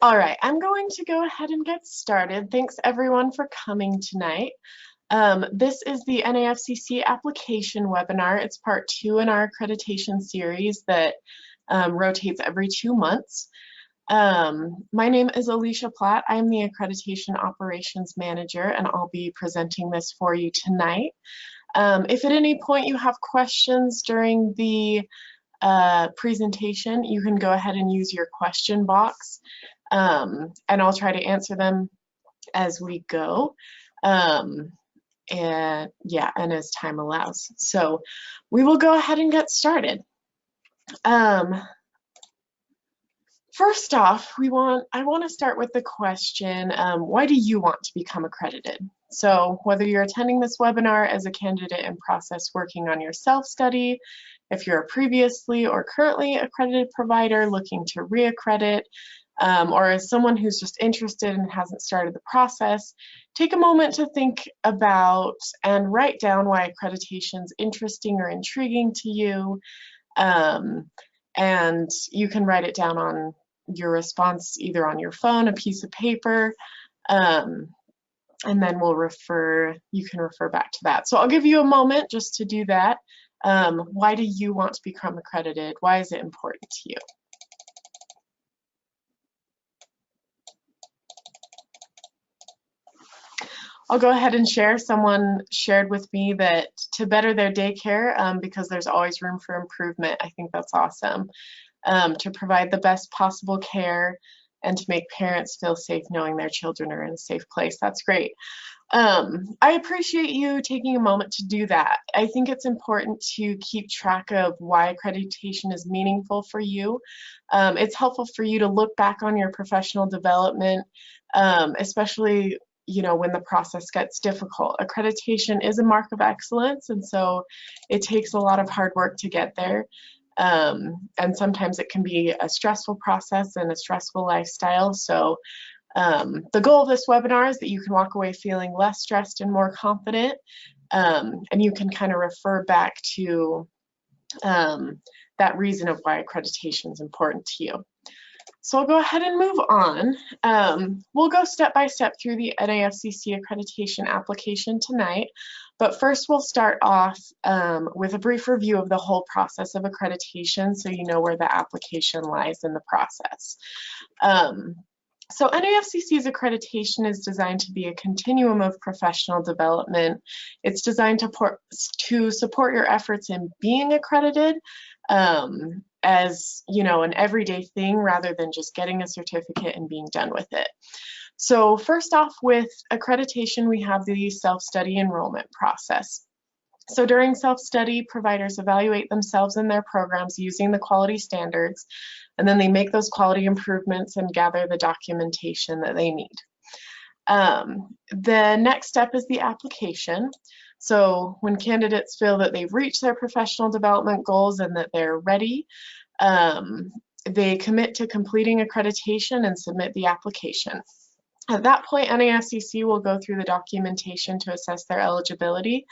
All right, I'm going to go ahead and get started. Thanks everyone for coming tonight. This is the NAFCC application webinar. It's part 2 in our accreditation series that rotates every 2 months. My name is Alicia Platt. I'm the Accreditation Operations Manager, and I'll be presenting this for you tonight. If at any point you have questions during the presentation, you can go ahead and use your question box, and I'll try to answer them as we go. And as time allows. So we will go ahead and get started. First off, I want to start with the question, why do you want to become accredited? So whether you're attending this webinar as a candidate in process working on your self-study, if you're a previously or currently accredited provider looking to re-accredit, or as someone who's just interested and hasn't started the process, take a moment to think about and write down why accreditation is interesting or intriguing to you. And you can write it down on your response, either on your phone, a piece of paper, and then you can refer back to that. So I'll give you a moment just to do that. Why do you want to become accredited? Why is it important to you? I'll go ahead and share. Someone shared with me that to better their daycare, because there's always room for improvement. I think that's awesome. To provide the best possible care and to make parents feel safe knowing their children are in a safe place. That's great. I appreciate you taking a moment to do that. I think it's important to keep track of why accreditation is meaningful for you. It's helpful for you to look back on your professional development, especially when the process gets difficult. Accreditation is a mark of excellence, and so it takes a lot of hard work to get there. And sometimes it can be a stressful process and a stressful lifestyle. So the goal of this webinar is that you can walk away feeling less stressed and more confident, and you can kind of refer back to that reason of why accreditation is important to you. So I'll go ahead and move on. We'll go step by step through the NAFCC accreditation application tonight, but first we'll start off with a brief review of the whole process of accreditation so you know where the application lies in the process. So NAFCC's accreditation is designed to be a continuum of professional development. It's designed to support your efforts in being accredited, as an everyday thing rather than just getting a certificate and being done with it. So first off, with accreditation, we have the self-study enrollment process. So during self-study, providers evaluate themselves and their programs using the quality standards, and then they make those quality improvements and gather the documentation that they need. The next step is the application. So when candidates feel that they've reached their professional development goals and that they're ready, they commit to completing accreditation and submit the application. At that point, NAFCC will go through the documentation to assess their eligibility,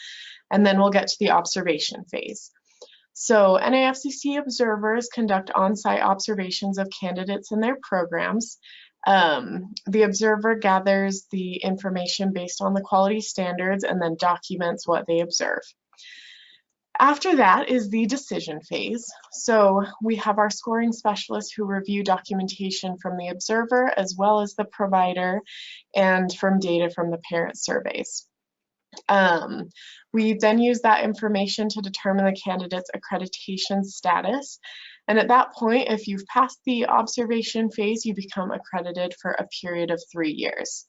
and then we'll get to the observation phase. So NAFCC observers conduct on-site observations of candidates and their programs. The observer gathers the information based on the quality standards and then documents what they observe. After that is the decision phase. So we have our scoring specialists who review documentation from the observer as well as the provider and from data from the parent surveys. We then use that information to determine the candidate's accreditation status. And at that point, if you've passed the observation phase, you become accredited for a period of 3 years.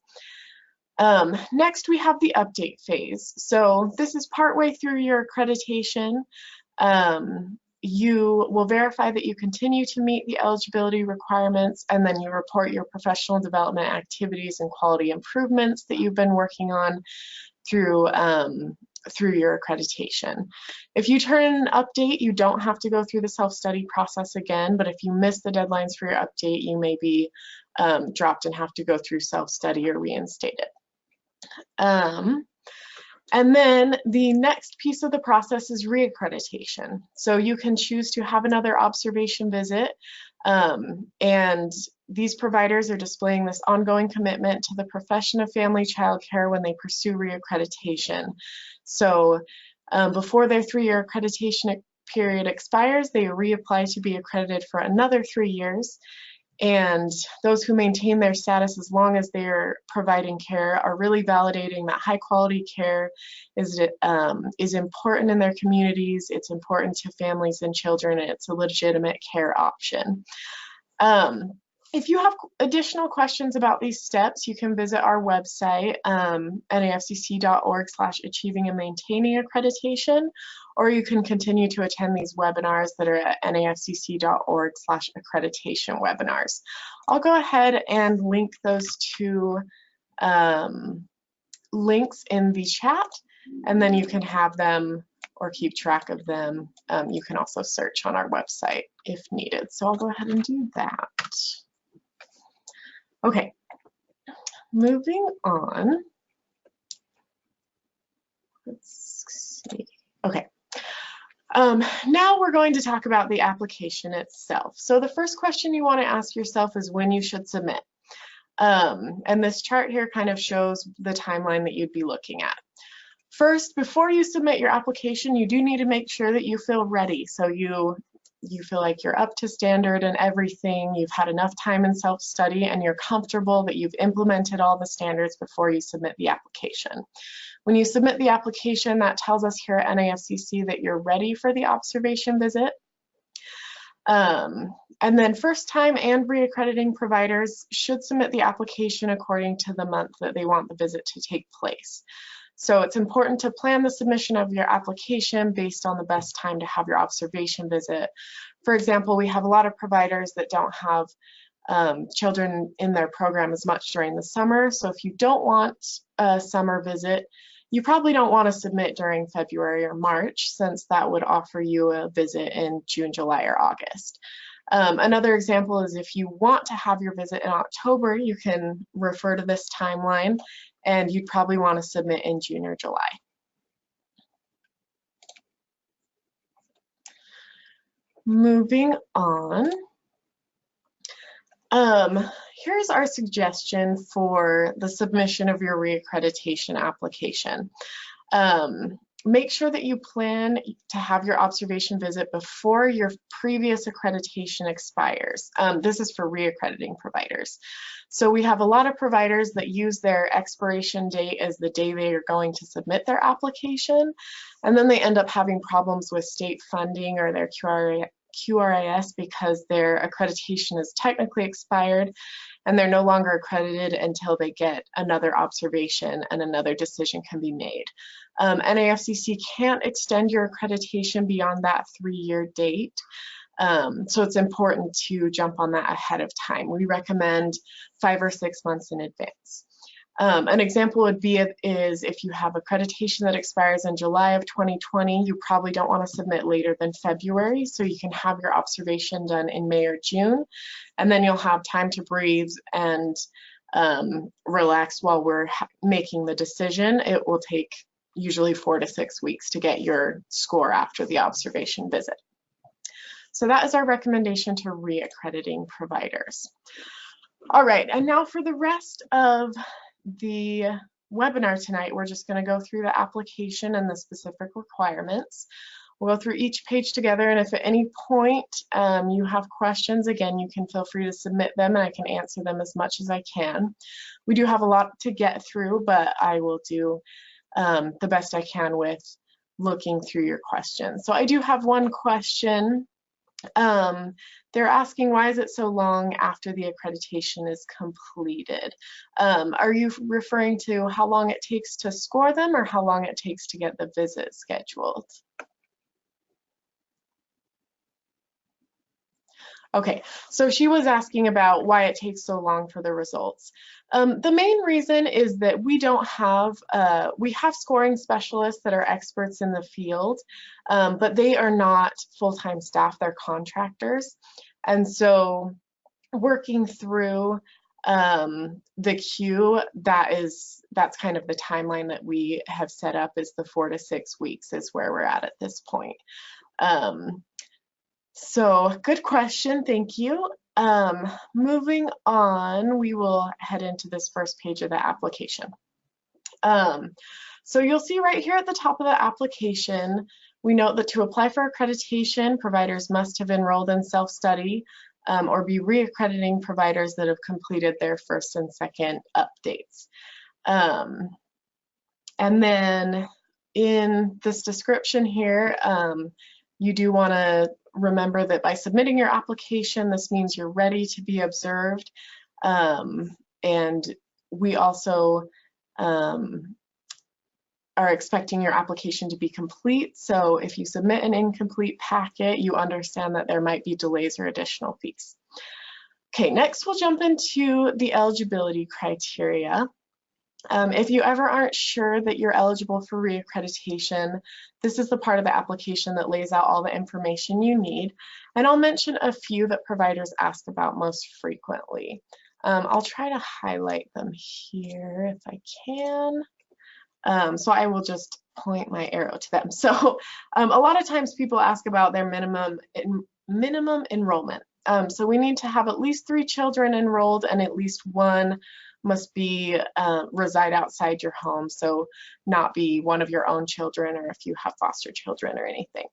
Next, we have the update phase. So this is partway through your accreditation. You will verify that you continue to meet the eligibility requirements, and then you report your professional development activities and quality improvements that you've been working on through your accreditation. If you turn an update, you don't have to go through the self-study process again, but if you miss the deadlines for your update, you may be dropped and have to go through self-study or reinstated. And then the next piece of the process is re-accreditation. So you can choose to have another observation visit, and these providers are displaying this ongoing commitment to the profession of family child care when they pursue reaccreditation. So before their 3-year accreditation period expires, they reapply to be accredited for another 3 years. And those who maintain their status as long as they're providing care are really validating that high quality care is important in their communities, it's important to families and children, and it's a legitimate care option. If you have additional questions about these steps, you can visit our website, nafcc.org/achieving and maintaining accreditation, or you can continue to attend these webinars that are at nafcc.org/accreditation webinars. I'll go ahead and link those two links in the chat, and then you can have them or keep track of them. You can also search on our website if needed. So I'll go ahead and do that. Okay, moving on. Let's see. Okay. Now we're going to talk about the application itself. So the first question you want to ask yourself is when you should submit. And this chart here kind of shows the timeline that you'd be looking at. First, before you submit your application, you do need to make sure that you feel ready. So you feel like you're up to standard and everything, you've had enough time in self-study, and you're comfortable that you've implemented all the standards before you submit the application. When you submit the application, that tells us here at NAFCC that you're ready for the observation visit. And then first-time and re-accrediting providers should submit the application according to the month that they want the visit to take place. So it's important to plan the submission of your application based on the best time to have your observation visit. For example, we have a lot of providers that don't have children in their program as much during the summer. So if you don't want a summer visit, you probably don't want to submit during February or March, since that would offer you a visit in June, July, or August. Another example is if you want to have your visit in October, you can refer to this timeline, and you'd probably want to submit in June or July. Moving on. Here's our suggestion for the submission of your reaccreditation application. Make sure that you plan to have your observation visit before your previous accreditation expires. This is for reaccrediting providers. So we have a lot of providers that use their expiration date as the day they are going to submit their application, and then they end up having problems with state funding or their QRIS because their accreditation is technically expired and they're no longer accredited until they get another observation and another decision can be made. NAFCC can't extend your accreditation beyond that 3-year date, so it's important to jump on that ahead of time. We recommend 5 or 6 months in advance. An example would be is if you have accreditation that expires in July of 2020, you probably don't want to submit later than February, so you can have your observation done in May or June, and then you'll have time to breathe and relax while we're making the decision. It will take usually 4 to 6 weeks to get your score after the observation visit. So that is our recommendation to re-accrediting providers. All right, and now for the rest of the webinar tonight, we're just going to go through the application and the specific requirements. We'll go through each page together, and if at any point you have questions, again, you can feel free to submit them and I can answer them as much as I can. We do have a lot to get through, but I will do the best I can with looking through your questions. So I do have one question. They're asking, why is it so long after the accreditation is completed? Are you referring to how long it takes to score them or how long it takes to get the visit scheduled? Okay, so she was asking about why it takes so long for the results. The main reason is that we don't have, we have scoring specialists that are experts in the field, but they are not full-time staff, they're contractors. And so working through the queue, that's kind of the timeline that we have set up, is the 4 to 6 weeks is where we're at this point. So good question, thank you. Moving on, we will head into this first page of the application. So you'll see right here at the top of the application, we note that to apply for accreditation, providers must have enrolled in self-study or be re-accrediting providers that have completed their first and second updates. And then in this description here, you do want to remember that by submitting your application, this means you're ready to be observed. And we also are expecting your application to be complete. So if you submit an incomplete packet, you understand that there might be delays or additional fees. Okay, next we'll jump into the eligibility criteria. If you ever aren't sure that you're eligible for re-accreditation, this is the part of the application that lays out all the information you need. And I'll mention a few that providers ask about most frequently. I'll try to highlight them here if I can. So I will just point my arrow to them. So a lot of times people ask about their minimum enrollment. So we need to have at least 3 children enrolled and at least 1 must be reside outside your home, so not be one of your own children or if you have foster children or anything.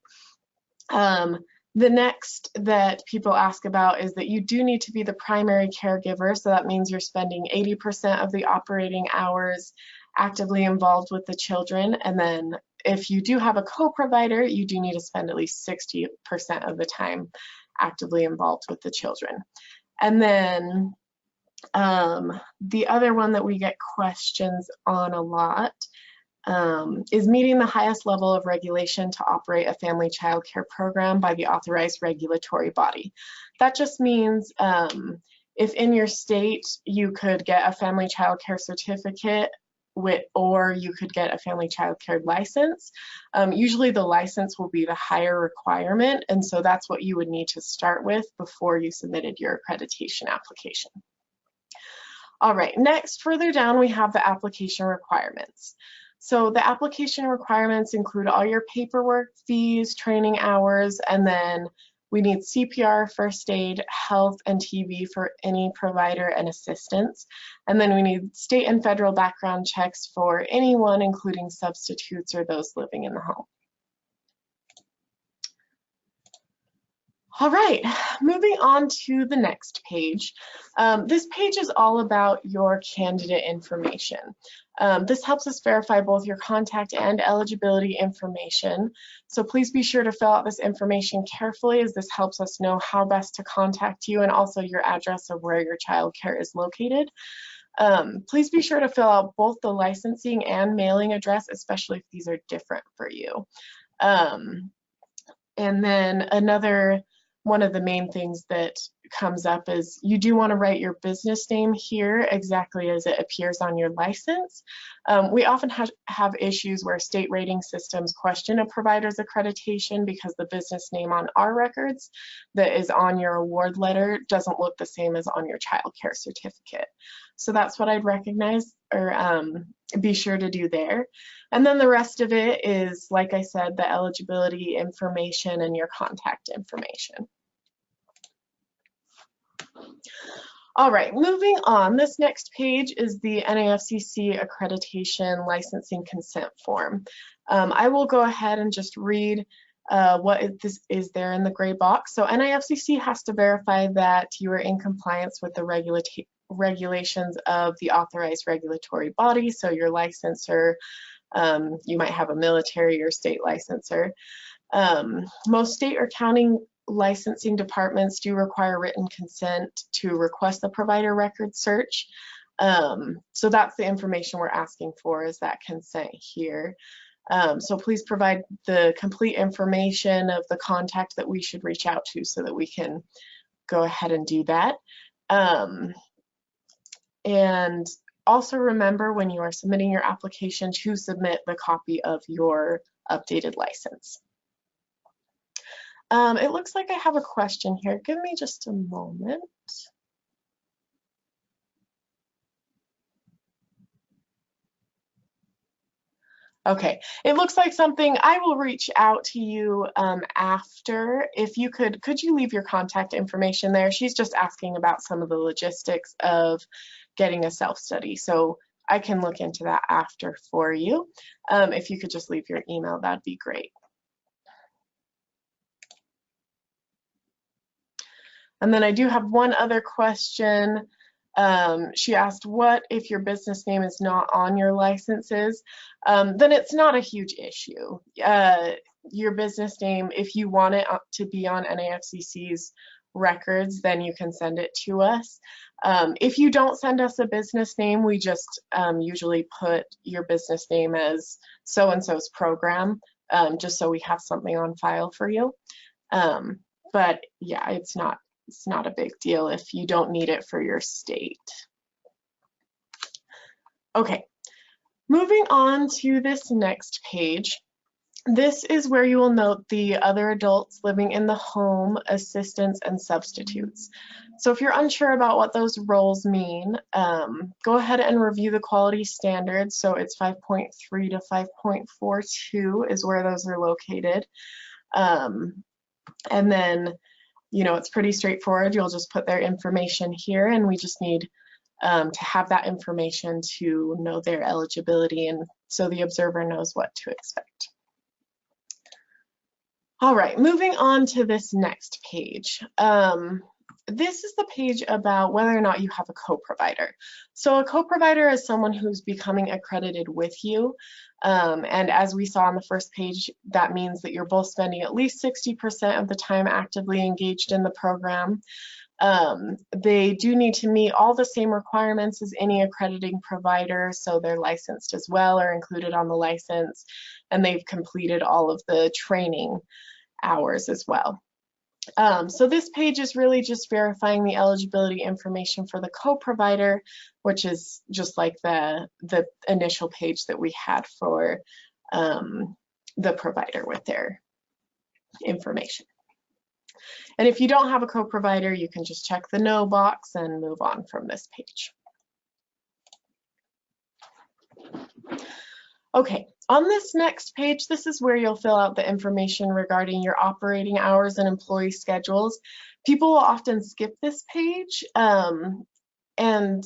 The next that people ask about is that you do need to be the primary caregiver, so that means you're spending 80% of the operating hours actively involved with the children, and then if you do have a co-provider, you do need to spend at least 60% of the time actively involved with the children. And then the other one that we get questions on a lot is meeting the highest level of regulation to operate a family child care program by the authorized regulatory body. That just means if in your state you could get a family child care certificate or you could get a family child care license. Usually the license will be the higher requirement, and so that's what you would need to start with before you submitted your accreditation application. All right, next, further down, we have the application requirements. So the application requirements include all your paperwork, fees, training hours, and then we need CPR, First Aid, health, and TB for any provider and assistance. And then we need state and federal background checks for anyone, including substitutes or those living in the home. All right, moving on to the next page. This page is all about your candidate information. This helps us verify both your contact and eligibility information. So please be sure to fill out this information carefully, as this helps us know how best to contact you and also your address of where your child care is located. Please be sure to fill out both the licensing and mailing address, especially if these are different for you. And then one of the main things that comes up is you do want to write your business name here exactly as it appears on your license. We often have issues where state rating systems question a provider's accreditation because the business name on our records that is on your award letter doesn't look the same as on your child care certificate. So that's what I'd recognize or be sure to do there. And then the rest of it is, like I said, the eligibility information and your contact information. All right, moving on, this next page is the NAFCC Accreditation Licensing Consent Form. I will go ahead and just read what this is there in the gray box. So NAFCC has to verify that you are in compliance with the regulations of the authorized regulatory body, so your licensor, you might have a military or state licensor. Most state or county licensing departments do require written consent to request the provider record search. So that's the information we're asking for, is that consent here. So please provide the complete information of the contact that we should reach out to so that we can go ahead and do that. And also remember, when you are submitting your application, to submit the copy of your updated license. It looks like I have a question here. Give me just a moment. Okay, it looks like something I will reach out to you after. If you could you leave your contact information there? She's just asking about some of the logistics of getting a self-study, so I can look into that after for you. If you could just leave your email, that'd be great. And then I do have one other question. She asked, what if your business name is not on your licenses? Then it's not a huge issue. Your business name, if you want it to be on NAFCC's records, then you can send it to us. If you don't send us a business name, we just usually put your business name as so-and-so's program, just so we have something on file for you. But yeah, it's not a big deal if you don't need it for your state. Okay, moving on to this next page. This is where you will note the other adults living in the home, assistants, and substitutes. So if you're unsure about what those roles mean, go ahead and review the quality standards. So it's 5.3 to 5.42 is where those are located. And then, you know, it's pretty straightforward. You'll just put their information here, and we just need to have that information to know their eligibility, and so the observer knows what to expect. All right, moving on to this next page. This is the page about whether or not you have a co-provider. So a co-provider is someone who's becoming accredited with you. And as we saw on the first page, that means that you're both spending at least 60% of the time actively engaged in the program. They do need to meet all the same requirements as any accrediting provider, so they're licensed as well or included on the license, and they've completed all of the training hours as well. So this page is really just verifying the eligibility information for the co-provider, which is just like the initial page that we had for the provider with their information. And if you don't have a co-provider, you can just check the no box and move on from this page. Okay, on this next page, this is where you'll fill out the information regarding your operating hours and employee schedules. People will often skip this page, and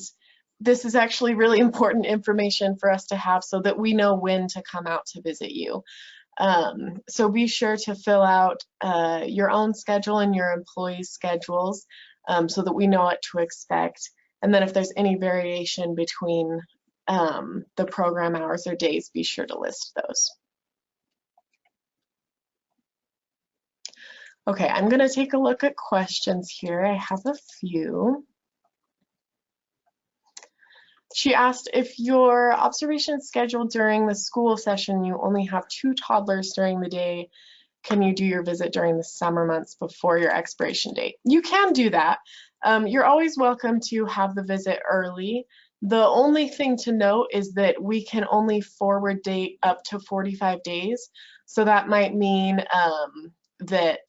this is actually really important information for us to have so that we know when to come out to visit you. So be sure to fill out your own schedule and your employees' schedules so that we know what to expect. And then if there's any variation between the program hours or days, be sure to list those. Okay, I'm going to take a look at questions here. I have a few. She asked, if your observation is scheduled during the school session, you only have 2 toddlers during the day, can you do your visit during the summer months before your expiration date? You can do that. You're always welcome to have the visit early. The only thing to note is that we can only forward date up to 45 days. So that might mean that,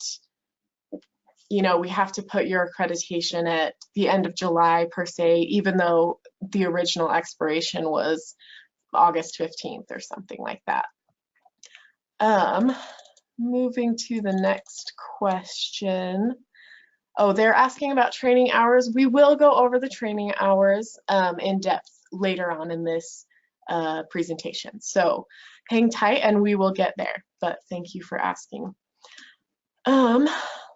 you know, we have to put your accreditation at the end of July per se, even though the original expiration was August 15th or something like that. Moving to the next question. Oh, they're asking about training hours. We will go over the training hours in depth later on in this presentation. So hang tight and we will get there, but thank you for asking.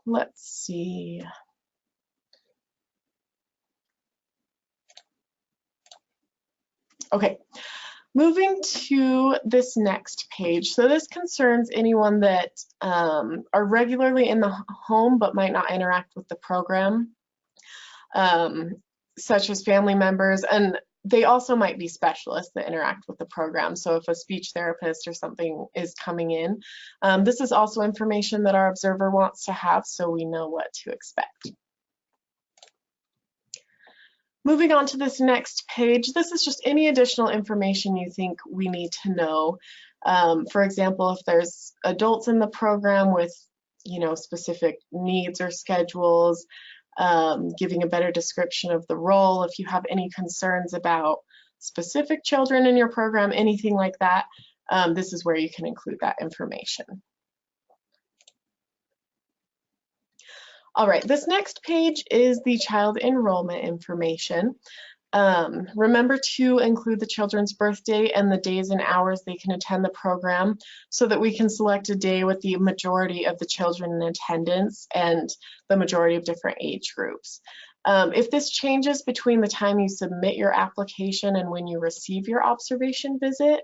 Let's see. Okay, moving to this next page. So this concerns anyone that are regularly in the home but might not interact with the program, such as family members, and they also might be specialists that interact with the program. So if a speech therapist or something is coming in, this is also information that our observer wants to have so we know what to expect. Moving on to this next page, this is just any additional information you think we need to know. For example, if there's adults in the program with, you know, specific needs or schedules, giving a better description of the role. If you have any concerns about specific children in your program, anything like that, this is where you can include that information. All right, this next page is the child enrollment information. Remember to include the children's birthday and the days and hours they can attend the program so that we can select a day with the majority of the children in attendance and the majority of different age groups. If this changes between the time you submit your application and when you receive your observation visit,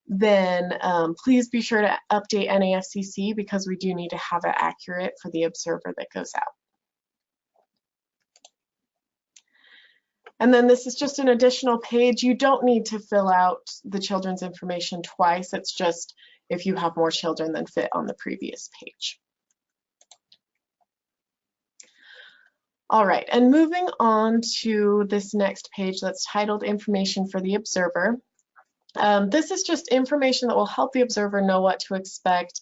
then please be sure to update NAFCC because we do need to have it accurate for the observer that goes out. And then this is just an additional page. You don't need to fill out the children's information twice. It's just if you have more children than fit on the previous page. All right, and moving on to this next page that's titled Information for the Observer. This is just information that will help the observer know what to expect.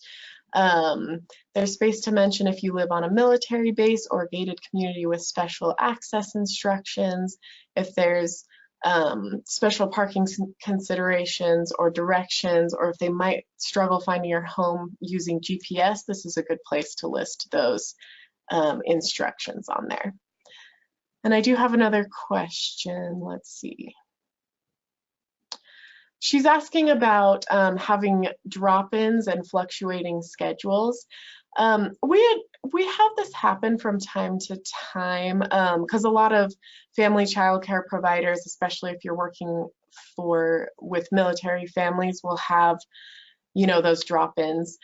There's space to mention if you live on a military base or a gated community with special access instructions, if there's special parking considerations or directions, or if they might struggle finding your home using GPS, this is a good place to list those instructions on there. And I do have another question. Let's see. She's asking about having drop-ins and fluctuating schedules. We have this happen from time to time because a lot of family child care providers, especially if you're working with military families, will have, you know, those drop-ins.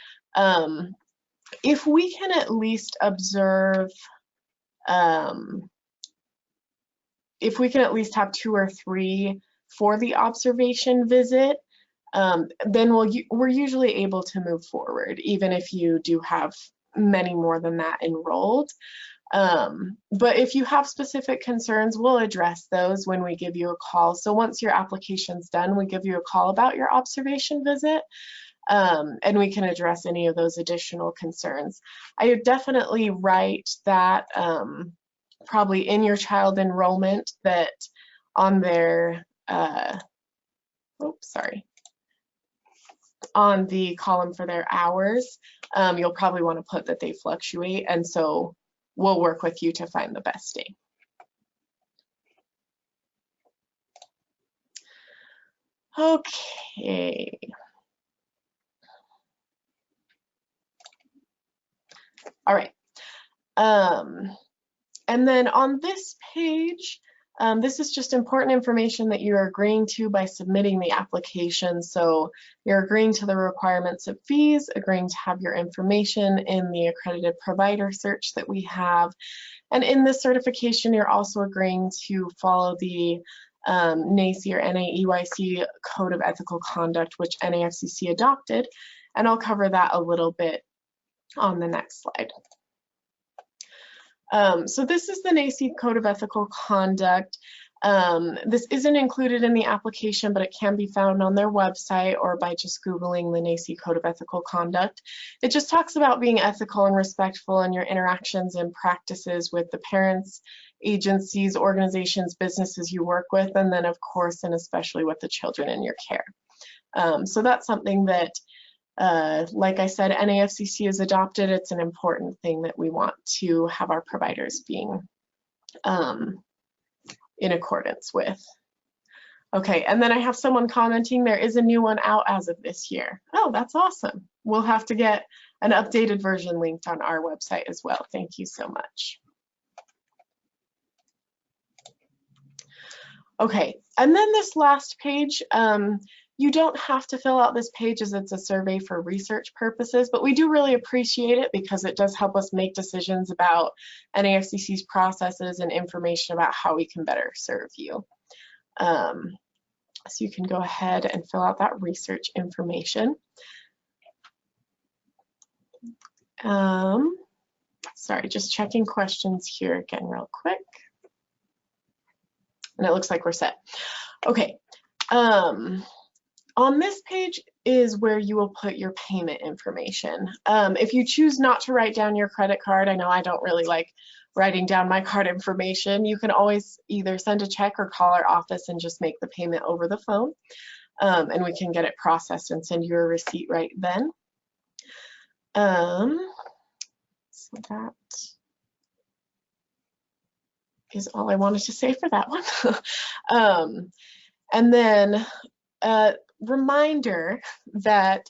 If we can at least observe, if we can at least have 2 or 3 for the observation visit, then we're usually able to move forward, even if you do have many more than that enrolled. But if you have specific concerns, we'll address those when we give you a call. So once your application's done, we give you a call about your observation visit, and we can address any of those additional concerns. I would definitely write that probably in your child enrollment that on their on the column for their hours, you'll probably want to put that they fluctuate, and so we'll work with you to find the best day. Okay. All right. And then on this page, this is just important information that you're agreeing to by submitting the application. So you're agreeing to the requirements of fees, agreeing to have your information in the accredited provider search that we have. And in this certification, you're also agreeing to follow the NACCC or NAEYC Code of Ethical Conduct, which NAFCC adopted. And I'll cover that a little bit on the next slide. So this is the NACCC Code of Ethical Conduct. This isn't included in the application, but it can be found on their website or by just Googling the NACCC Code of Ethical Conduct. It just talks about being ethical and respectful in your interactions and practices with the parents, agencies, organizations, businesses you work with, and then of course and especially with the children in your care. So that's something that like I said, NAFCC has adopted. It's an important thing that we want to have our providers being in accordance with. Okay, and then I have someone commenting there is a new one out as of this year. Oh, that's awesome. We'll have to get an updated version linked on our website as well. Thank you so much. Okay, and then this last page, you don't have to fill out this page as it's a survey for research purposes, but we do really appreciate it because it does help us make decisions about NAFCC's processes and information about how we can better serve you. So you can go ahead and fill out that research information. Sorry, just checking questions here again real quick. And it looks like we're set. Okay. On this page is where you will put your payment information. If you choose not to write down your credit card, I know I don't really like writing down my card information, you can always either send a check or call our office and just make the payment over the phone. and we can get it processed and send you a receipt right then. So that is all I wanted to say for that one. And then reminder that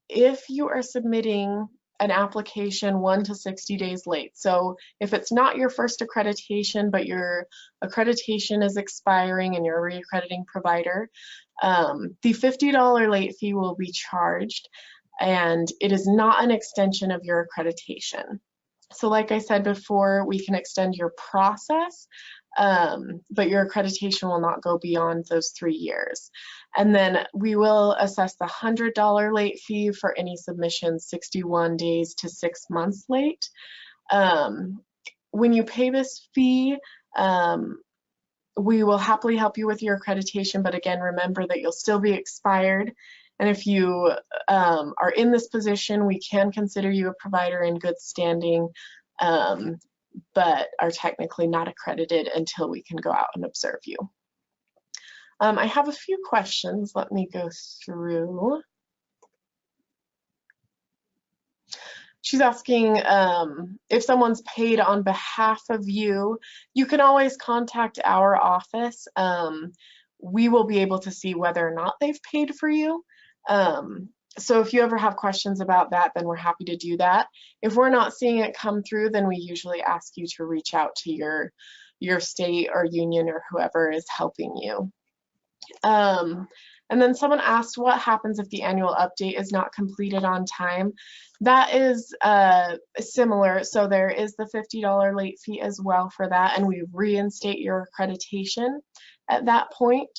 if you are submitting an application 1 to 60 days late, so if it's not your first accreditation but your accreditation is expiring and you're a re-accrediting provider, the $50 late fee will be charged, and it is not an extension of your accreditation. So like I said before, we can extend your process, but your accreditation will not go beyond those 3 years. And then we will assess the $100 late fee for any submission 61 days to 6 months late. When you pay this fee, we will happily help you with your accreditation, but again, remember that you'll still be expired. And if you are in this position, we can consider you a provider in good standing, but are technically not accredited until we can go out and observe you. I have a few questions. Let me go through. She's asking if someone's paid on behalf of you, you can always contact our office. We will be able to see whether or not they've paid for you. So if you ever have questions about that, then we're happy to do that. If we're not seeing it come through, then we usually ask you to reach out to your state or union or whoever is helping you. And then someone asked, what happens if the annual update is not completed on time? That is similar. So there is the $50 late fee as well for that, and we reinstate your accreditation at that point.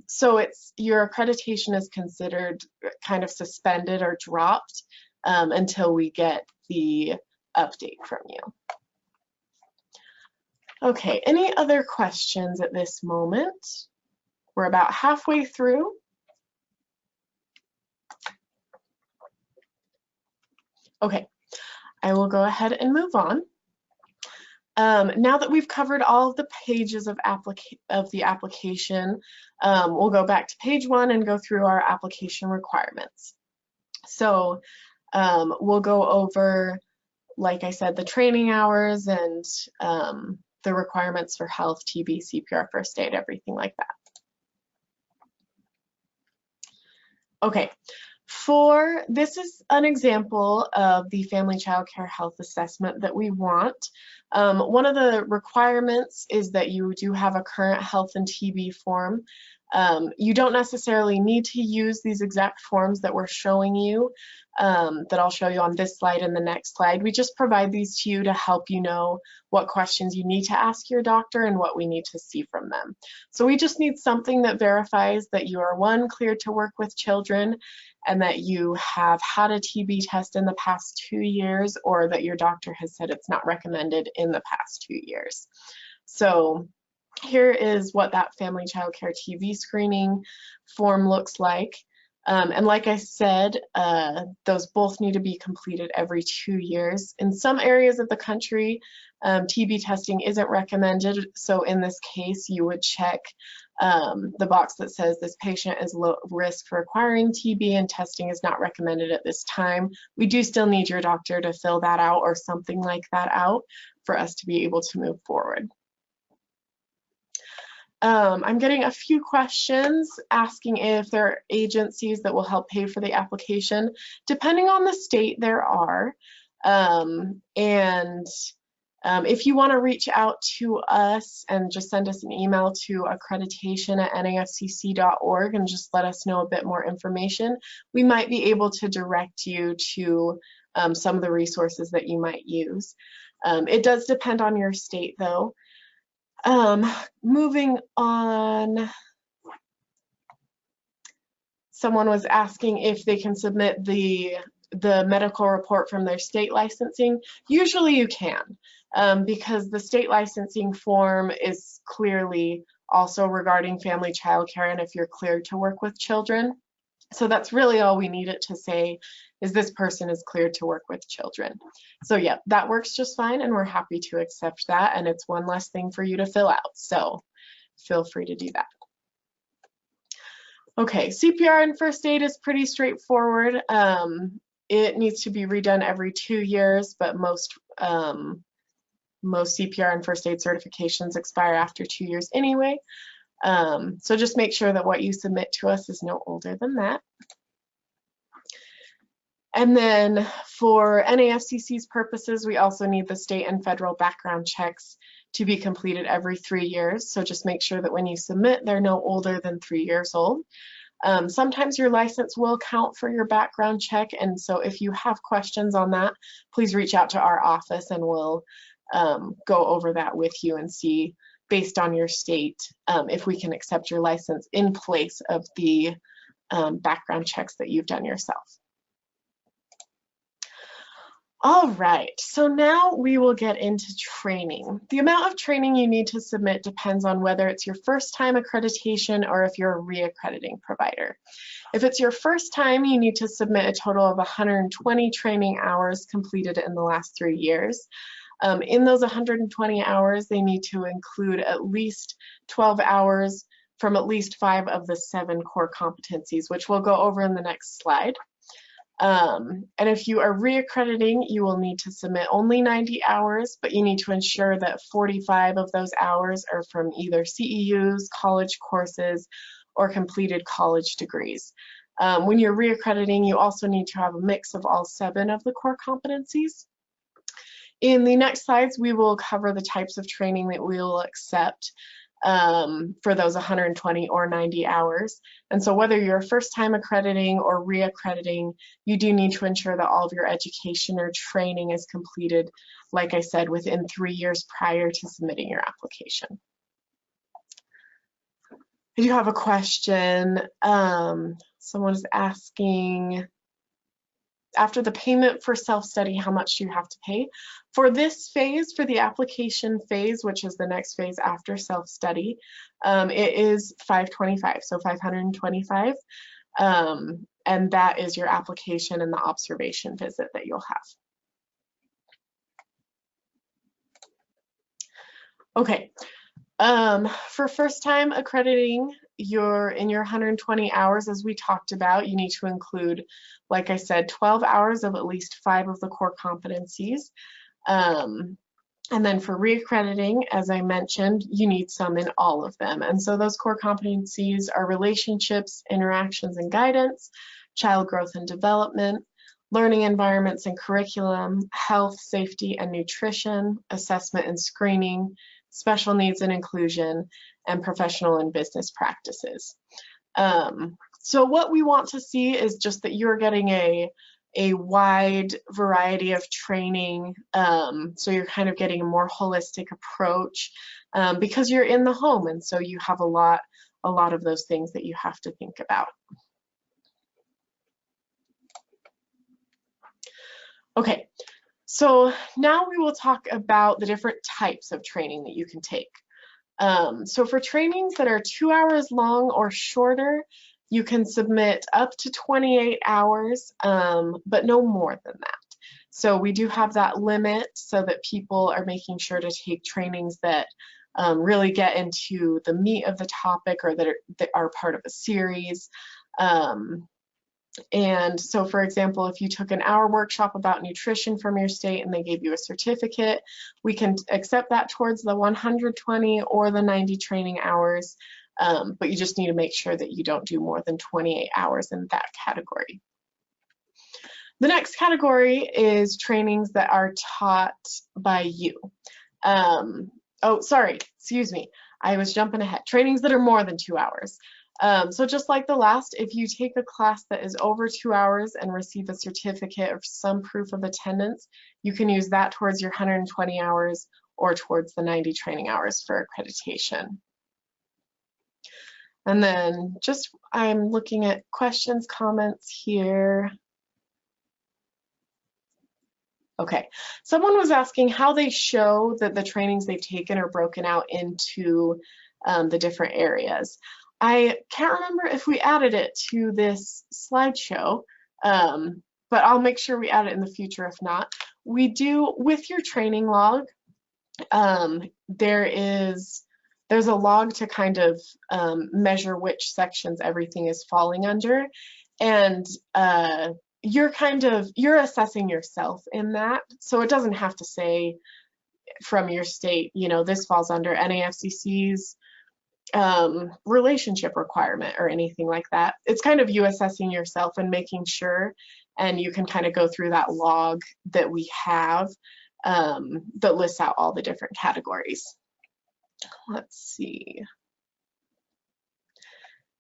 So your accreditation is considered kind of suspended or dropped until we get the update from you. Okay, any other questions at this moment? We're about halfway through. Okay, I will go ahead and move on. Now that we've covered all of the pages of the application, we'll go back to page 1 and go through our application requirements. So we'll go over, like I said, the training hours and the requirements for health, TB, CPR First Aid, everything like that. Okay, this is an example of the Family Child Care Health Assessment that we want. One of the requirements is that you do have a current health and TB form. You don't necessarily need to use these exact forms that we're showing you, that I'll show you on this slide and the next slide. We just provide these to you to help you know what questions you need to ask your doctor and what we need to see from them. So we just need something that verifies that you are, 1, cleared to work with children, and that you have had a TB test in the past 2 years, or that your doctor has said it's not recommended in the past 2 years. So here is what that Family Child Care TB screening form looks like. And like I said, those both need to be completed every 2 years. In some areas of the country, TB testing isn't recommended. So in this case, you would check the box that says this patient is low risk for acquiring TB and testing is not recommended at this time. We do still need your doctor to fill that out or something like that out for us to be able to move forward. I'm getting a few questions asking if there are agencies that will help pay for the application. Depending on the state, there are. If you want to reach out to us and just send us an email to accreditation@nafcc.org and just let us know a bit more information, we might be able to direct you to some of the resources that you might use. It does depend on your state, though. Moving on, someone was asking if they can submit the medical report from their state licensing. Usually you can, because the state licensing form is clearly also regarding family child care and if you're cleared to work with children. So that's really all we need it to say, is this person is cleared to work with children. So yeah, that works just fine, and we're happy to accept that, and it's one less thing for you to fill out, so feel free to do that. Okay, CPR and first aid is pretty straightforward. It needs to be redone every 2 years, but most CPR and first aid certifications expire after 2 years anyway. So just make sure that what you submit to us is no older than that. And then for NAFCC's purposes, we also need the state and federal background checks to be completed every 3 years. So just make sure that when you submit, they're no older than 3 years old. Sometimes your license will count for your background check, and so if you have questions on that, please reach out to our office and we'll go over that with you and see, based on your state, if we can accept your license in place of the background checks that you've done yourself. All right, so now we will get into training. The amount of training you need to submit depends on whether it's your first time accreditation or if you're a re-accrediting provider. If it's your first time, you need to submit a total of 120 training hours completed in the last 3 years. In those 120 hours, they need to include at least 12 hours from at least 5 of the 7 core competencies, which we'll go over in the next slide. And if you are re-accrediting, you will need to submit only 90 hours, but you need to ensure that 45 of those hours are from either CEUs, college courses, or completed college degrees. When you're re-accrediting, you also need to have a mix of all 7 of the core competencies. In the next slides, we will cover the types of training that we will accept for those 120 or 90 hours. And so whether you're first time accrediting or re-accrediting, you do need to ensure that all of your education or training is completed, like I said, within 3 years prior to submitting your application. I do have a question. Someone is asking, after the payment for self-study, how much do you have to pay? For this phase, for the application phase, which is the next phase after self-study, it is $525, so $525. And that is your application and the observation visit that you'll have. Okay, for first time accrediting, in your 120 hours, as we talked about, you need to include, like I said, 12 hours of at least 5 of the core competencies. And then for re-accrediting, as I mentioned, you need some in all of them. And so those core competencies are relationships, interactions and guidance, child growth and development, learning environments and curriculum, health, safety and nutrition, assessment and screening, special needs and inclusion, and professional and business practices. So what we want to see is just that you're getting a wide variety of training, so you're kind of getting a more holistic approach because you're in the home, and so you have a lot of those things that you have to think about. Okay, so now we will talk about the different types of training that you can take. So for trainings that are 2 hours long or shorter, you can submit up to 28 hours, but no more than that. So we do have that limit so that people are making sure to take trainings that really get into the meat of the topic or that are part of a series. And so, for example, if you took an hour workshop about nutrition from your state and they gave you a certificate, we can accept that towards the 120 or the 90 training hours, but you just need to make sure that you don't do more than 28 hours in that category. The next category is trainings that are taught by you. Oh, sorry, excuse me, I was jumping ahead. Trainings that are more than 2 hours. So just like the last, if you take a class that is over 2 hours and receive a certificate or some proof of attendance, you can use that towards your 120 hours or towards the 90 training hours for accreditation. And then I'm looking at questions, comments here. Okay, someone was asking how they show that the trainings they've taken are broken out into the different areas. I can't remember if we added it to this slideshow, but I'll make sure we add it in the future if not. We do, with your training log, there is there's a log to kind of measure which sections everything is falling under, and you're assessing yourself in that. So it doesn't have to say from your state, you know, this falls under NAFCC's relationship requirement or anything like that. It's kind of you assessing yourself and making sure, and you can kind of go through that log that we have that lists out all the different categories. Let's see.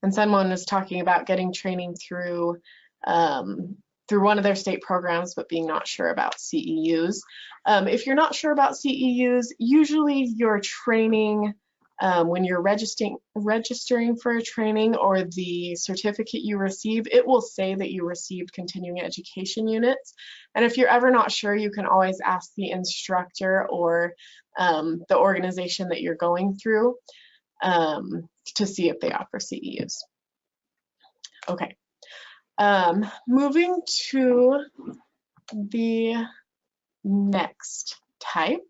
And someone was talking about getting training through one of their state programs, but being not sure about CEUs. If you're not sure about CEUs, usually your training, when you're registering for a training or the certificate you receive, it will say that you received continuing education units. And if you're ever not sure, you can always ask the instructor or the organization that you're going through to see if they offer CEUs. Okay. Moving to the next type.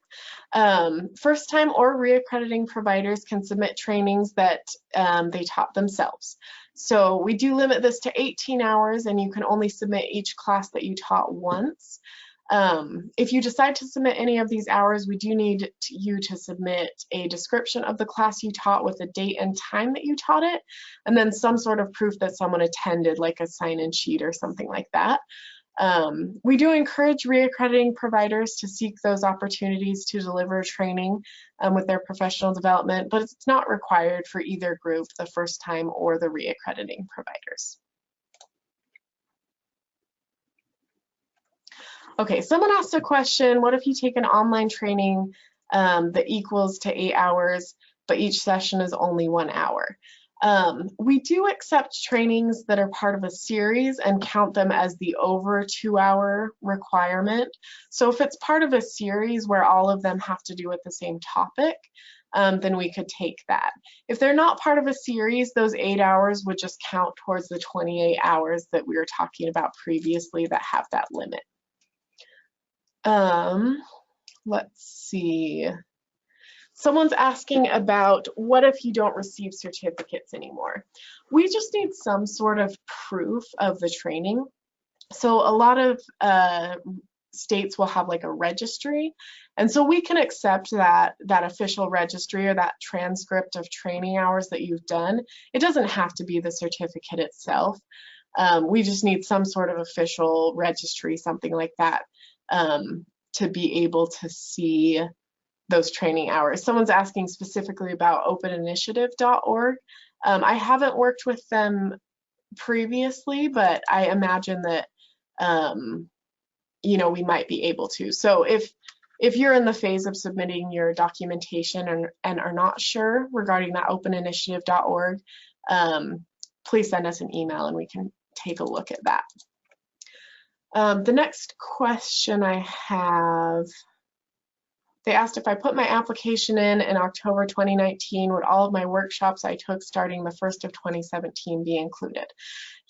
First-time or re-accrediting providers can submit trainings that they taught themselves. So we do limit this to 18 hours, and you can only submit each class that you taught once. If you decide to submit any of these hours, we do need you to submit a description of the class you taught with the date and time that you taught it, and then some sort of proof that someone attended, like a sign-in sheet or something like that. We do encourage re-accrediting providers to seek those opportunities to deliver training with their professional development, but it's not required for either group, the first-time or the re-accrediting providers. Okay, someone asked a question, what if you take an online training that equals to 8 hours, but each session is only 1 hour? We do accept trainings that are part of a series and count them as the over 2-hour requirement. So if it's part of a series where all of them have to do with the same topic, then we could take that. If they're not part of a series, those 8 hours would just count towards the 28 hours that we were talking about previously that have that limit. Let's see. Someone's asking about what if you don't receive certificates anymore? We just need some sort of proof of the training. So a lot of states will have like a registry, and so we can accept that official registry or that transcript of training hours that you've done. It doesn't have to be the certificate itself. We just need some sort of official registry, something like that, to be able to see those training hours. Someone's asking specifically about openinitiative.org. I haven't worked with them previously, but I imagine that you know, we might be able to. So if you're in the phase of submitting your documentation and are not sure regarding that openinitiative.org, please send us an email and we can take a look at that. The next question I have, they asked if I put my application in October 2019, would all of my workshops I took starting the 1st of 2017 be included?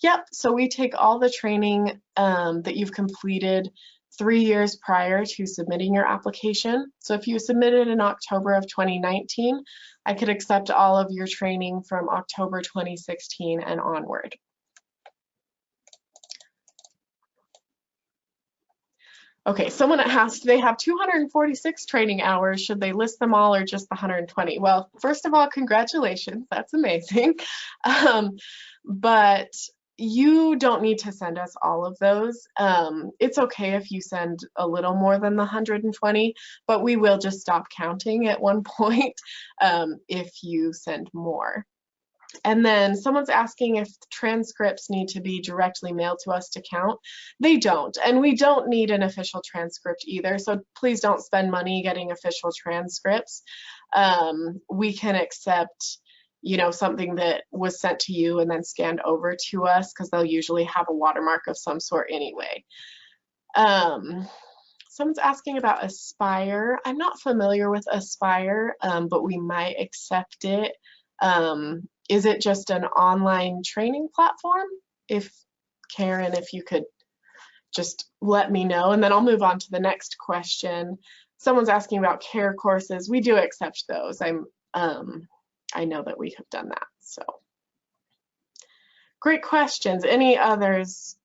Yep, so we take all the training that you've completed 3 years prior to submitting your application. So if you submitted in October of 2019, I could accept all of your training from October 2016 and onward. Okay, someone asked, they have 246 training hours. Should they list them all or just the 120? Well, first of all, congratulations. That's amazing. But you don't need to send us all of those. It's okay if you send a little more than the 120, but we will just stop counting at one point if you send more. And then someone's asking if transcripts need to be directly mailed to us to count. They don't, and we don't need an official transcript either, so please don't spend money getting official transcripts. We can accept, you know, something that was sent to you and then scanned over to us, because they'll usually have a watermark of some sort anyway. Someone's asking about Aspire. I'm not familiar with Aspire, but we might accept it. Is it just an online training platform? If Karen, if you could just let me know, and then I'll move on to the next question. Someone's asking about care courses. We do accept those. I know that we have done that. So great questions. Any others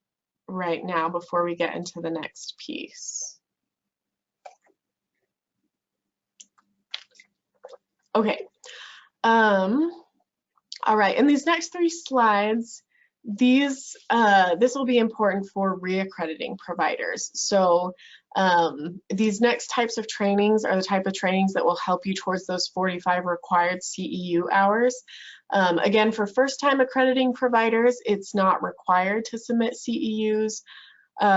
right now before we get into the next piece? Okay. All right, in these next 3 slides, this will be important for re-accrediting providers. So these next types of trainings are the type of trainings that will help you towards those 45 required CEU hours. Again, for first-time accrediting providers, it's not required to submit CEUs,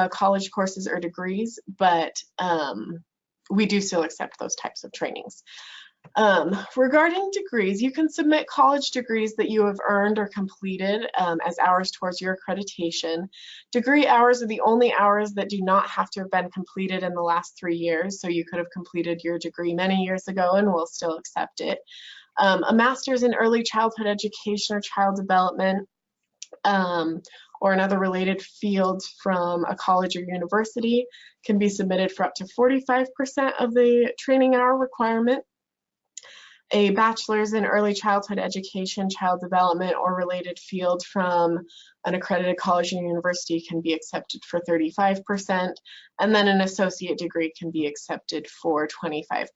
college courses, or degrees, but we do still accept those types of trainings. Regarding degrees, you can submit college degrees that you have earned or completed as hours towards your accreditation. Degree hours are the only hours that do not have to have been completed in the last 3 years, so you could have completed your degree many years ago and we'll still accept it. A master's in early childhood education or child development, or another related field from a college or university can be submitted for up to 45% of the training hour requirement. A bachelor's in early childhood education, child development, or related field from an accredited college or university can be accepted for 35%, and then an associate degree can be accepted for 25%.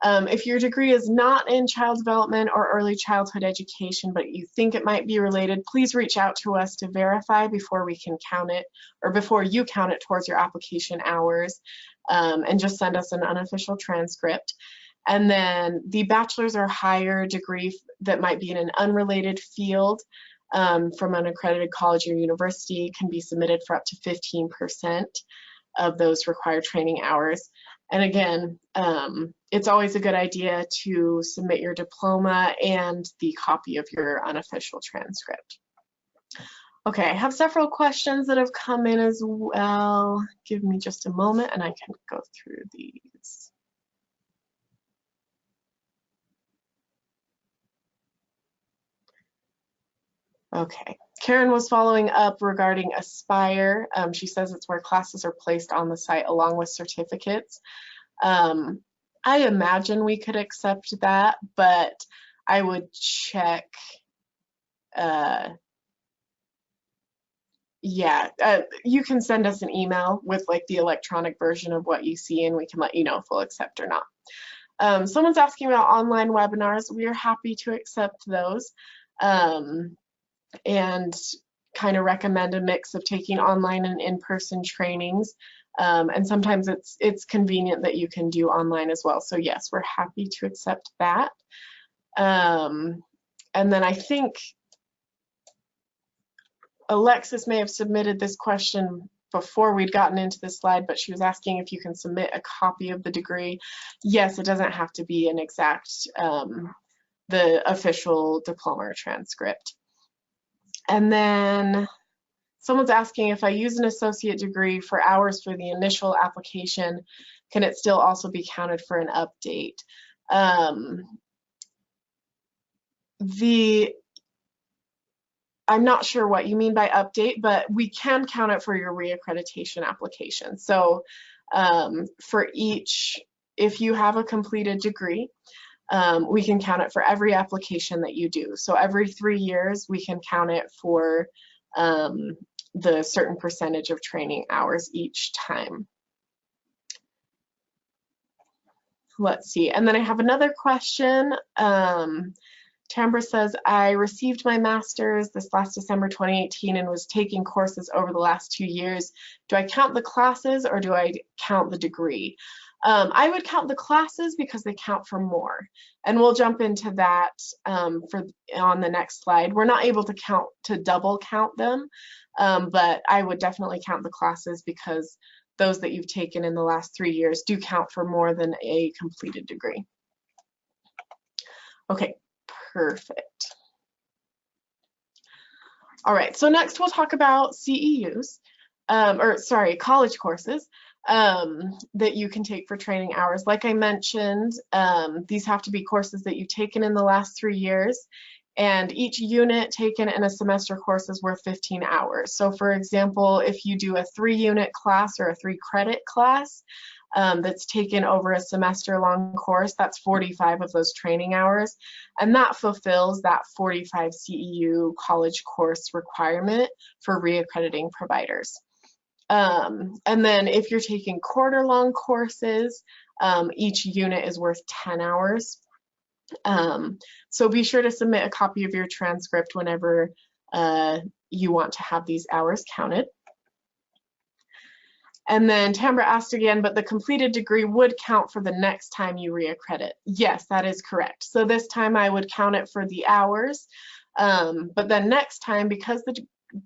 If your degree is not in child development or early childhood education, but you think it might be related, please reach out to us to verify before we can count it, or before you count it towards your application hours, and just send us an unofficial transcript. And then the bachelor's or higher degree that might be in an unrelated field from an accredited college or university can be submitted for up to 15% of those required training hours. And again, it's always a good idea to submit your diploma and the copy of your unofficial transcript. Okay, I have several questions that have come in as well. Give me just a moment and I can go through these. Okay, Karen was following up regarding Aspire. She says it's where classes are placed on the site along with certificates. I imagine we could accept that, but I would check. You can send us an email with like the electronic version of what you see and we can let you know if we'll accept or not. Someone's asking about online webinars. We are happy to accept those. And kind of recommend a mix of taking online and in-person trainings. And sometimes it's convenient that you can do online as well. So yes, we're happy to accept that. And then I think Alexis may have submitted this question before we'd gotten into this slide, but she was asking if you can submit a copy of the degree. Yes, it doesn't have to be an exact, the official diploma or transcript. And then someone's asking if I use an associate degree for hours for the initial application, can it still also be counted for an update? I'm not sure what you mean by update, but we can count it for your re-accreditation application. So for each, if you have a completed degree, we can count it for every application that you do. So every 3 years, we can count it for the certain percentage of training hours each time. Let's see, and then I have another question. Tambra says, I received my master's this last December 2018 and was taking courses over the last 2 years. Do I count the classes or do I count the degree? I would count the classes because they count for more, and we'll jump into that on the next slide. We're not able to double count them, but I would definitely count the classes because those that you've taken in the last 3 years do count for more than a completed degree. Okay, perfect. All right, so next we'll talk about CEUs, college courses. That you can take for training hours. Like I mentioned, these have to be courses that you've taken in the last 3 years, and each unit taken in a semester course is worth 15 hours. So for example, if you do a 3-unit class or a 3-credit class, that's taken over a semester-long course, that's 45 of those training hours, and that fulfills that 45 CEU college course requirement for re-accrediting providers. And then if you're taking quarter-long courses, each unit is worth 10 hours. So be sure to submit a copy of your transcript whenever you want to have these hours counted. And then Tambra asked again, but the completed degree would count for the next time you reaccredit. Yes, that is correct. So this time I would count it for the hours, but then next time, because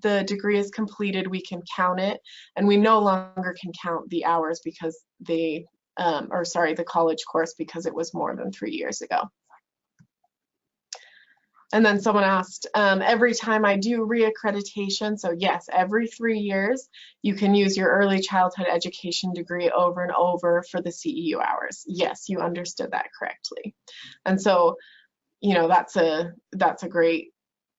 the degree is completed, we can count it, and we no longer can count the hours because they, or sorry, the college course, because it was more than 3 years ago. And then someone asked, every time I do reaccreditation, so yes, every 3 years, you can use your early childhood education degree over and over for the CEU hours. Yes, you understood that correctly. And so, you know, that's a great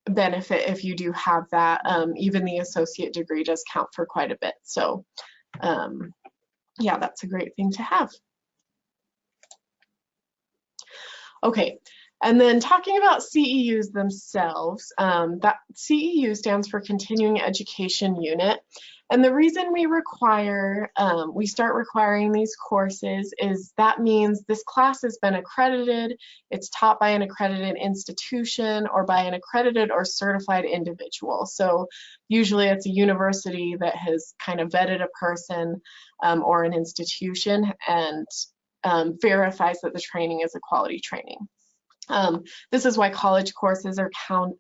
benefit if you do have that. Even the associate degree does count for quite a bit. So, yeah, that's a great thing to have. Okay. And then talking about CEUs themselves, that CEU stands for Continuing Education Unit. And the reason we start requiring these courses is that means this class has been accredited, it's taught by an accredited institution or by an accredited or certified individual. So usually it's a university that has kind of vetted a person or an institution and verifies that the training is a quality training. This is why college courses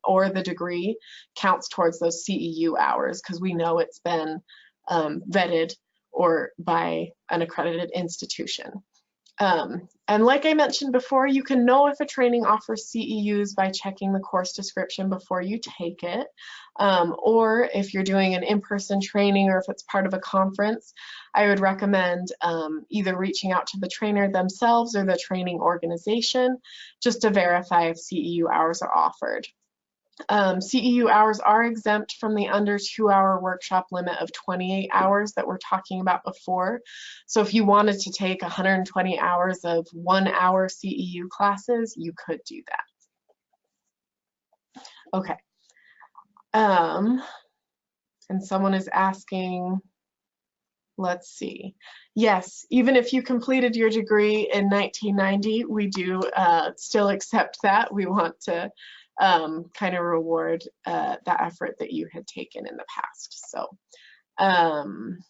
or the degree counts towards those CEU hours, because we know it's been vetted or by an accredited institution. And like I mentioned before, you can know if a training offers CEUs by checking the course description before you take it, or if you're doing an in-person training or if it's part of a conference, I would recommend either reaching out to the trainer themselves or the training organization just to verify if CEU hours are offered. CEU hours are exempt from the under 2-hour workshop limit of 28 hours that we're talking about before. So if you wanted to take 120 hours of 1-hour CEU classes, you could do that. Okay. And someone is asking, let's see. Yes, even if you completed your degree in 1990, we do still accept that. We want to kind of reward that effort that you had taken in the past. So, and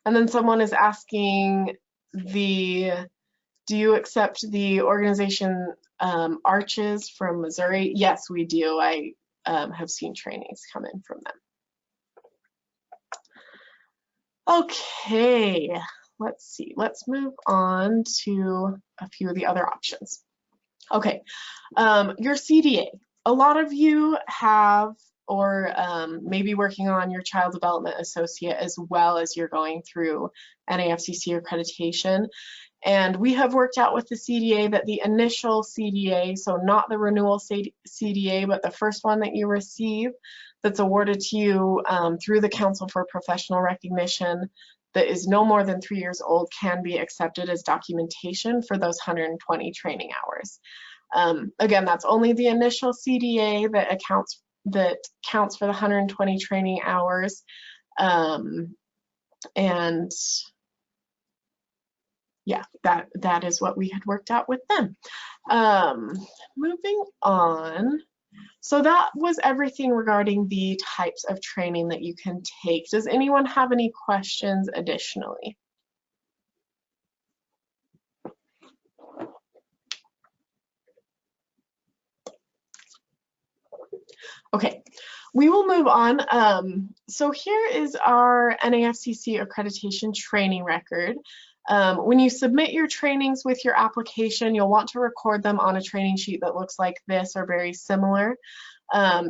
then someone is asking, do you accept the organization Arches from Missouri? Yes, we do. I have seen trainings come in from them. Okay, let's see. Let's move on to a few of the other options. Okay, your CDA. A lot of you have or maybe working on your child development associate as well as you're going through NAFCC accreditation. And we have worked out with the CDA that the initial CDA, so not the renewal CDA, but the first one that you receive that's awarded to you through the Council for Professional Recognition that is no more than 3 years old can be accepted as documentation for those 120 training hours. Again, that's only the initial CDA that counts for the 120 training hours. And yeah, that is what we had worked out with them. Moving on. So that was everything regarding the types of training that you can take. Does anyone have any questions additionally? Okay, we will move on. So here is our NAFCC accreditation training record. When you submit your trainings with your application, you'll want to record them on a training sheet that looks like this or very similar.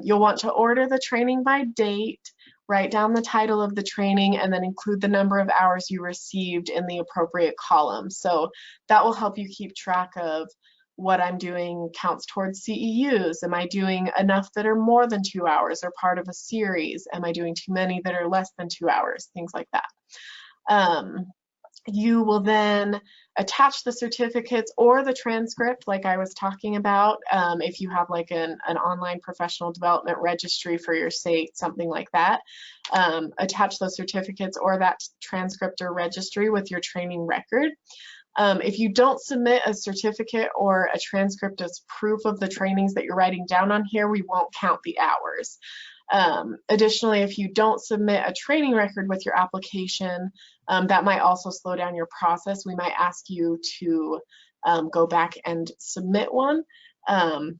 You'll want to order the training by date, write down the title of the training, and then include the number of hours you received in the appropriate column. So that will help you keep track of what I'm doing counts towards CEUs. Am I doing enough that are more than 2 hours or part of a series? Am I doing too many that are less than 2 hours? Things like that. You will then attach the certificates or the transcript like I was talking about. If you have like an online professional development registry for your state, something like that, attach those certificates or that transcript or registry with your training record. If you don't submit a certificate or a transcript as proof of the trainings that you're writing down on here, we won't count the hours. Additionally, if you don't submit a training record with your application, that might also slow down your process. We might ask you to go back and submit one,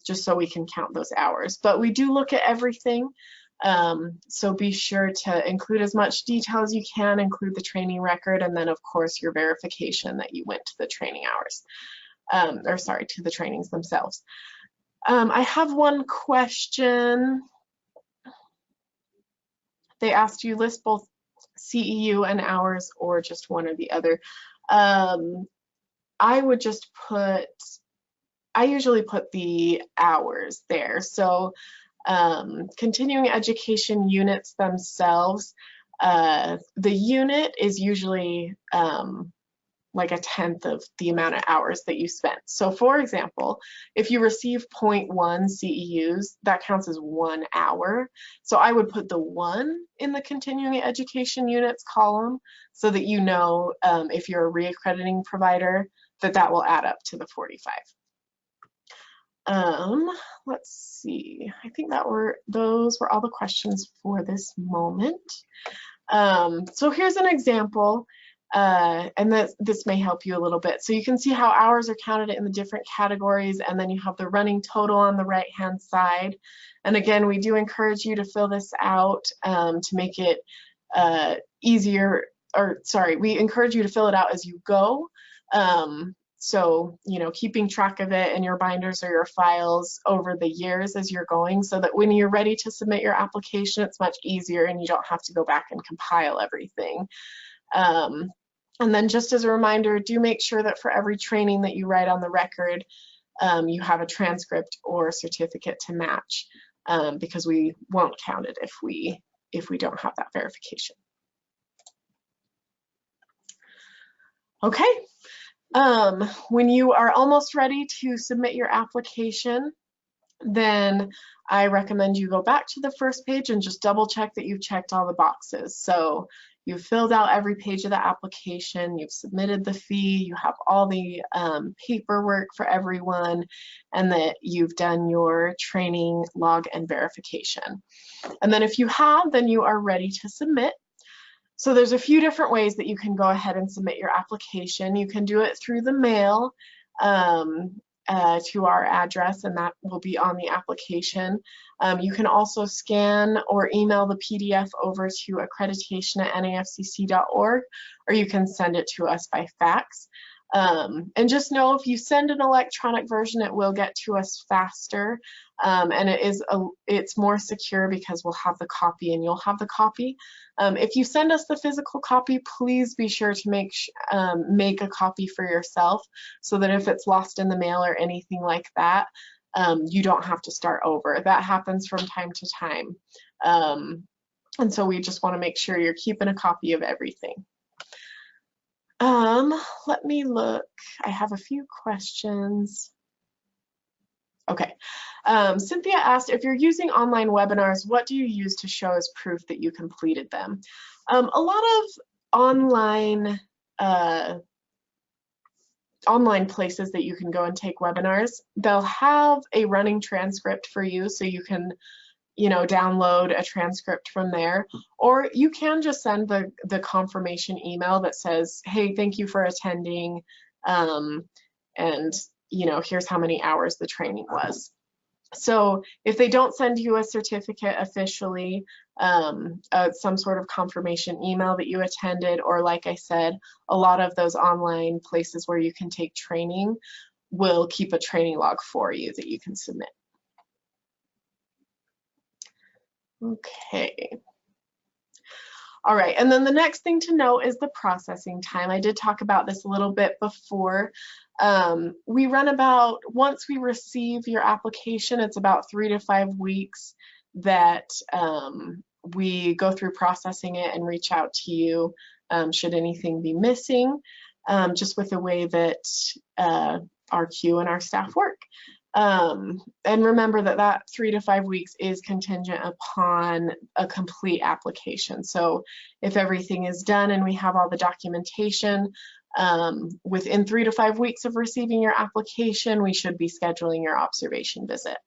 just so we can count those hours. But we do look at everything, so be sure to include as much detail as you can, include the training record, and then of course your verification that you went to the training hours, or sorry, to the trainings themselves. I have one question. They asked you list both CEU and hours or just one or the other. I would just put, I usually put the hours there. So continuing education units themselves, the unit is usually like 1/10 of the amount of hours that you spent. So for example, if you receive 0.1 CEUs, that counts as 1 hour. So I would put the 1 in the continuing education units column so that you know if you're a re-accrediting provider, that will add up to the 45. Let's see, I think those were all the questions for this moment. So here's an example. And this may help you a little bit. So you can see how hours are counted in the different categories, and then you have the running total on the right-hand side. And again, we do encourage you to fill this out to make it easier, or sorry, we encourage you to fill it out as you go. So, you know, keeping track of it in your binders or your files over the years as you're going, so that when you're ready to submit your application, it's much easier and you don't have to go back and compile everything. And then just as a reminder, do make sure that for every training that you write on the record, you have a transcript or certificate to match, because we won't count it if we don't have that verification. Okay, when you are almost ready to submit your application, then I recommend you go back to the first page and just double check that you've checked all the boxes. So you've filled out every page of the application, you've submitted the fee, you have all the paperwork for everyone, and that you've done your training log and verification. And then if you have, then you are ready to submit. So there's a few different ways that you can go ahead and submit your application. You can do it through the mail to our address, and that will be on the application. You can also scan or email the PDF over to accreditation@nafcc.org, or you can send it to us by fax. And just know if you send an electronic version, it will get to us faster, and it's more secure because we'll have the copy and you'll have the copy. If you send us the physical copy, please be sure to make a copy for yourself, so that if it's lost in the mail or anything like that, you don't have to start over. That happens from time to time, and so we just want to make sure you're keeping a copy of everything. Let me look. I have a few questions. Okay. Cynthia asked, if you're using online webinars, what do you use to show as proof that you completed them? A lot of online places that you can go and take webinars, they'll have a running transcript for you, so you can, you know, download a transcript from there, or you can just send the confirmation email that says, hey, thank you for attending, and you know, here's how many hours the training was. So if they don't send you a certificate officially, some sort of confirmation email that you attended, or like I said, a lot of those online places where you can take training will keep a training log for you that you can submit. Okay. All right, and then the next thing to know is the processing time. I did talk about this a little bit before. We run about, once we receive your application, it's about 3 to 5 weeks that we go through processing it and reach out to you should anything be missing, just with the way that our queue and our staff work. And remember that that 3 to 5 weeks is contingent upon a complete application. So if everything is done and we have all the documentation, within 3 to 5 weeks of receiving your application, we should be scheduling your observation visit.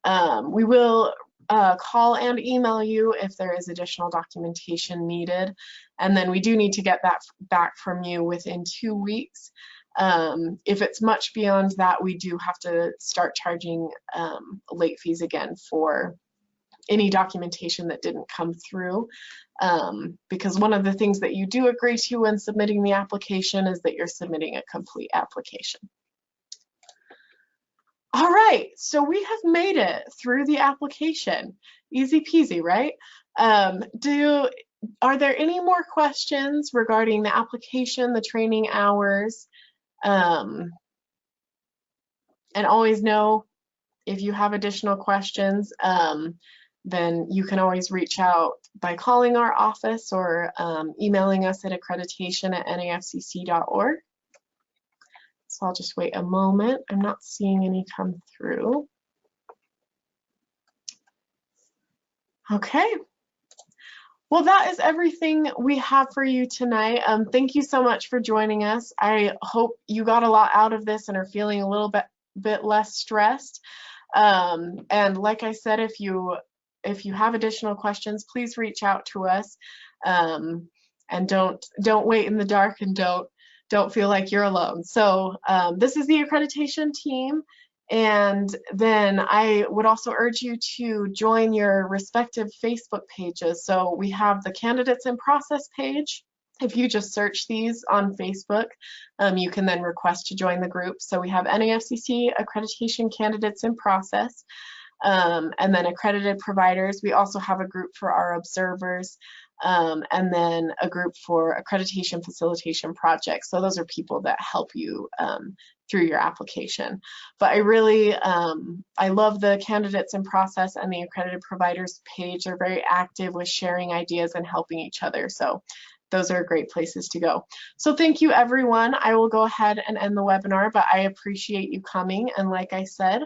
We will call and email you if there is additional documentation needed, and then we do need to get that back from you within 2 weeks. If it's much beyond that, we do have to start charging late fees again for any documentation that didn't come through, because one of the things that you do agree to when submitting the application is that you're submitting a complete application. All right, so we have made it through the application. Easy peasy, right? Are there any more questions regarding the application, the training hours? And always know, if you have additional questions, then you can always reach out by calling our office or emailing us at accreditation@nafcc.org. So I'll just wait a moment. I'm not seeing any come through. Okay. Well, that is everything we have for you tonight. Thank you so much for joining us. I hope you got a lot out of this and are feeling a little bit less stressed. And like I said, if you have additional questions, please reach out to us. And don't wait in the dark, and don't feel like you're alone. So this is the accreditation team. And then I would also urge you to join your respective Facebook pages. So we have the Candidates in Process page. If you just search these on Facebook, you can then request to join the group. So we have NAFCC Accreditation Candidates in Process, and then accredited providers. We also have a group for our observers, and then a group for accreditation facilitation projects. So those are people that help you through your application. But I really, I love the Candidates in Process and the accredited providers page. They're very active with sharing ideas and helping each other. So those are great places to go. So thank you, everyone. I will go ahead and end the webinar, but I appreciate you coming. And like I said,